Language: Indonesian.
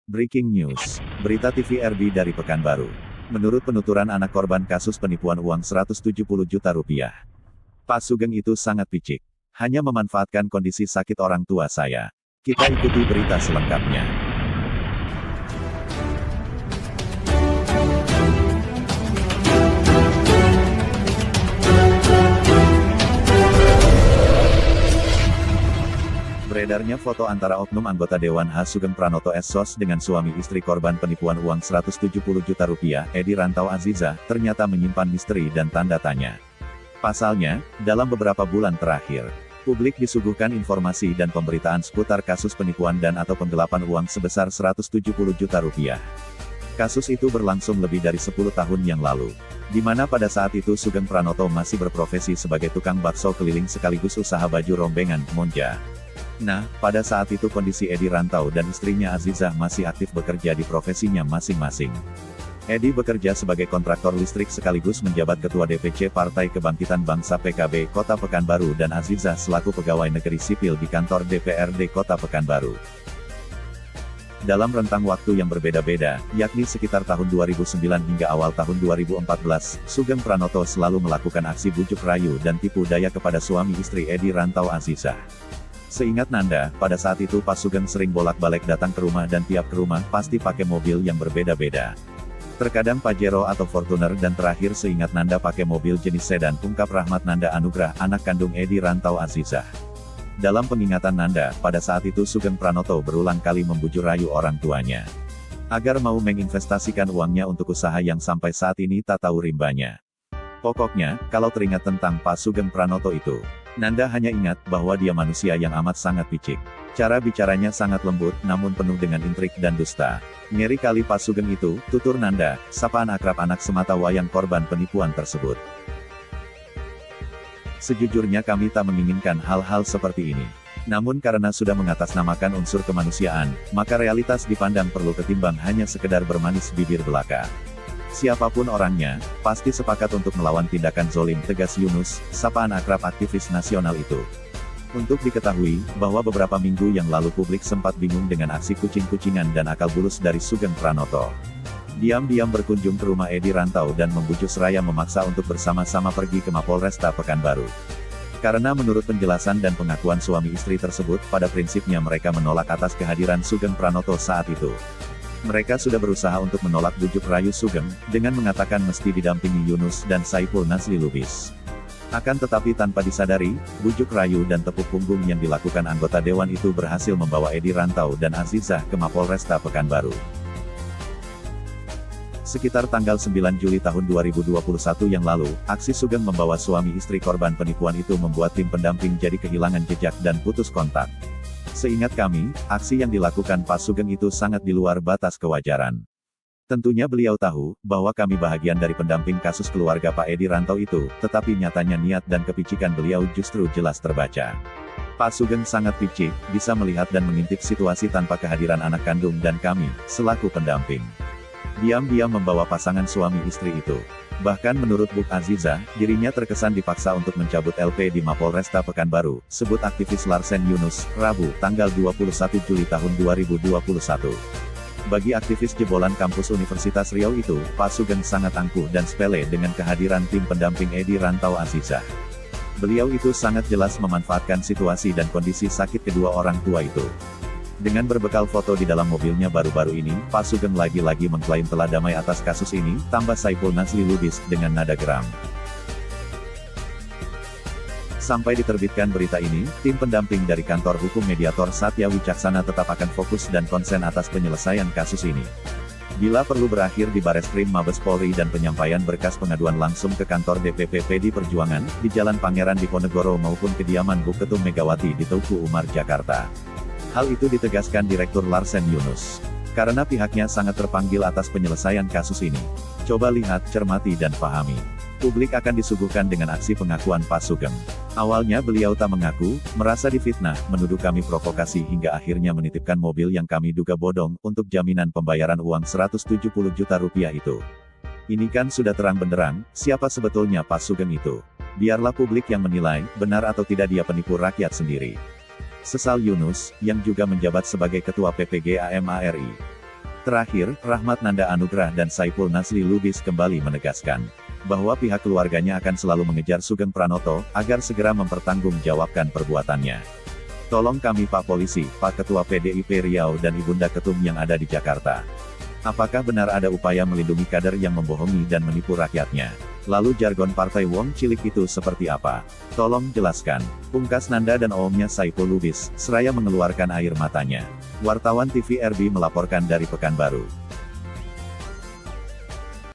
Breaking news. Berita TV RB dari Pekanbaru. Menurut penuturan anak korban kasus penipuan uang 170 juta rupiah. Pak Sugeng itu sangat picik. Hanya memanfaatkan kondisi sakit orang tua saya. Kita ikuti berita selengkapnya. Beredarnya foto antara oknum anggota Dewan H. Sugeng Pranoto S.Sos dengan suami istri korban penipuan uang 170 juta rupiah, Edi Rantau Aziza, ternyata menyimpan misteri dan tanda tanya. Pasalnya, dalam beberapa bulan terakhir, publik disuguhkan informasi dan pemberitaan seputar kasus penipuan dan atau penggelapan uang sebesar 170 juta rupiah. Kasus itu berlangsung lebih dari 10 tahun yang lalu, di mana pada saat itu Sugeng Pranoto masih berprofesi sebagai tukang bakso keliling sekaligus usaha baju rombengan, Monja. Nah, pada saat itu kondisi Edi Rantau dan istrinya Azizah masih aktif bekerja di profesinya masing-masing. Edi bekerja sebagai kontraktor listrik sekaligus menjabat Ketua DPC Partai Kebangkitan Bangsa PKB Kota Pekanbaru dan Azizah selaku pegawai negeri sipil di kantor DPRD Kota Pekanbaru. Dalam rentang waktu yang berbeda-beda, yakni sekitar tahun 2009 hingga awal tahun 2014, Sugeng Pranoto selalu melakukan aksi bujuk rayu dan tipu daya kepada suami istri Edi Rantau Azizah. Seingat Nanda, pada saat itu Pak Sugeng sering bolak-balik datang ke rumah dan tiap ke rumah pasti pakai mobil yang berbeda-beda. Terkadang Pajero atau Fortuner dan terakhir seingat Nanda pakai mobil jenis sedan, ungkap Rahmat Nanda Anugrah, anak kandung Edi Rantau Azizah. Dalam pengingatan Nanda, pada saat itu Sugeng Pranoto berulang kali membujuk rayu orang tuanya agar mau menginvestasikan uangnya untuk usaha yang sampai saat ini tak tahu rimbanya. Pokoknya, kalau teringat tentang Pak Sugeng Pranoto itu, Nanda hanya ingat bahwa dia manusia yang amat sangat picik. Cara bicaranya sangat lembut, namun penuh dengan intrik dan dusta. Ngeri kali Pak Sugeng itu, tutur Nanda, sapaan akrab anak semata wayang korban penipuan tersebut. Sejujurnya kami tak menginginkan hal-hal seperti ini. Namun karena sudah mengatasnamakan unsur kemanusiaan, maka realitas dipandang perlu ketimbang hanya sekedar bermanis bibir belaka. Siapapun orangnya, pasti sepakat untuk melawan tindakan zolim, tegas Yunus, sapaan akrab aktivis nasional itu. Untuk diketahui, bahwa beberapa minggu yang lalu publik sempat bingung dengan aksi kucing-kucingan dan akal bulus dari Sugeng Pranoto. Diam-diam berkunjung ke rumah Edi Rantau dan membujuk seraya memaksa untuk bersama-sama pergi ke Mapolresta Pekanbaru. Karena menurut penjelasan dan pengakuan suami istri tersebut, pada prinsipnya mereka menolak atas kehadiran Sugeng Pranoto saat itu. Mereka sudah berusaha untuk menolak bujuk rayu Sugeng, dengan mengatakan mesti didampingi Yunus dan Saiful Nazli Lubis. Akan tetapi tanpa disadari, bujuk rayu dan tepuk punggung yang dilakukan anggota dewan itu berhasil membawa Edi Rantau dan Azizah ke Mapolresta Pekanbaru. Sekitar tanggal 9 Juli tahun 2021 yang lalu, aksi Sugeng membawa suami istri korban penipuan itu membuat tim pendamping jadi kehilangan jejak dan putus kontak. Seingat kami, aksi yang dilakukan Pak Sugeng itu sangat di luar batas kewajaran. Tentunya beliau tahu, bahwa kami bahagian dari pendamping kasus keluarga Pak Edi Rantau itu, tetapi nyatanya niat dan kepicikan beliau justru jelas terbaca. Pak Sugeng sangat picik, bisa melihat dan mengintip situasi tanpa kehadiran anak kandung dan kami, selaku pendamping. Diam-diam membawa pasangan suami istri itu. Bahkan menurut Buk Azizah, dirinya terkesan dipaksa untuk mencabut LP di Mapolresta Pekanbaru, sebut aktivis Larsen Yunus, Rabu, tanggal 21 Juli tahun 2021. Bagi aktivis jebolan kampus Universitas Riau itu, Pak Sugeng sangat angkuh dan sepele dengan kehadiran tim pendamping Edi Rantau Azizah. Beliau itu sangat jelas memanfaatkan situasi dan kondisi sakit kedua orang tua itu. Dengan berbekal foto di dalam mobilnya baru-baru ini, Pak Sugeng lagi-lagi mengklaim telah damai atas kasus ini, tambah Saiful Nazli Lubis, dengan nada geram. Sampai diterbitkan berita ini, tim pendamping dari kantor hukum mediator Satya Wicaksana tetap akan fokus dan konsen atas penyelesaian kasus ini. Bila perlu berakhir di Bareskrim Mabes Polri dan penyampaian berkas pengaduan langsung ke kantor DPP PD Perjuangan, di Jalan Pangeran Diponegoro maupun kediaman Buk Ketum Megawati di Teuku Umar, Jakarta. Hal itu ditegaskan Direktur Larsen Yunus. Karena pihaknya sangat terpanggil atas penyelesaian kasus ini. Coba lihat, cermati dan pahami. Publik akan disuguhkan dengan aksi pengakuan Pak Sugeng. Awalnya beliau tak mengaku, merasa difitnah, menuduh kami provokasi hingga akhirnya menitipkan mobil yang kami duga bodong, untuk jaminan pembayaran uang 170 juta rupiah itu. Ini kan sudah terang benderang, siapa sebetulnya Pak Sugeng itu. Biarlah publik yang menilai, benar atau tidak dia penipu rakyat sendiri. Sesal Yunus, yang juga menjabat sebagai Ketua PPG AMARI. Terakhir, Rahmat Nanda Anugrah dan Saipul Nasli Lubis kembali menegaskan bahwa pihak keluarganya akan selalu mengejar Sugeng Pranoto agar segera mempertanggungjawabkan perbuatannya. Tolong kami Pak Polisi, Pak Ketua PDIP Riau dan Ibunda Ketum yang ada di Jakarta. Apakah benar ada upaya melindungi kader yang membohongi dan menipu rakyatnya? Lalu jargon partai Wong Cilik itu seperti apa? Tolong jelaskan. Pungkas Nanda dan omnya Saipul Lubis, seraya mengeluarkan air matanya. Wartawan TV RB melaporkan dari Pekanbaru.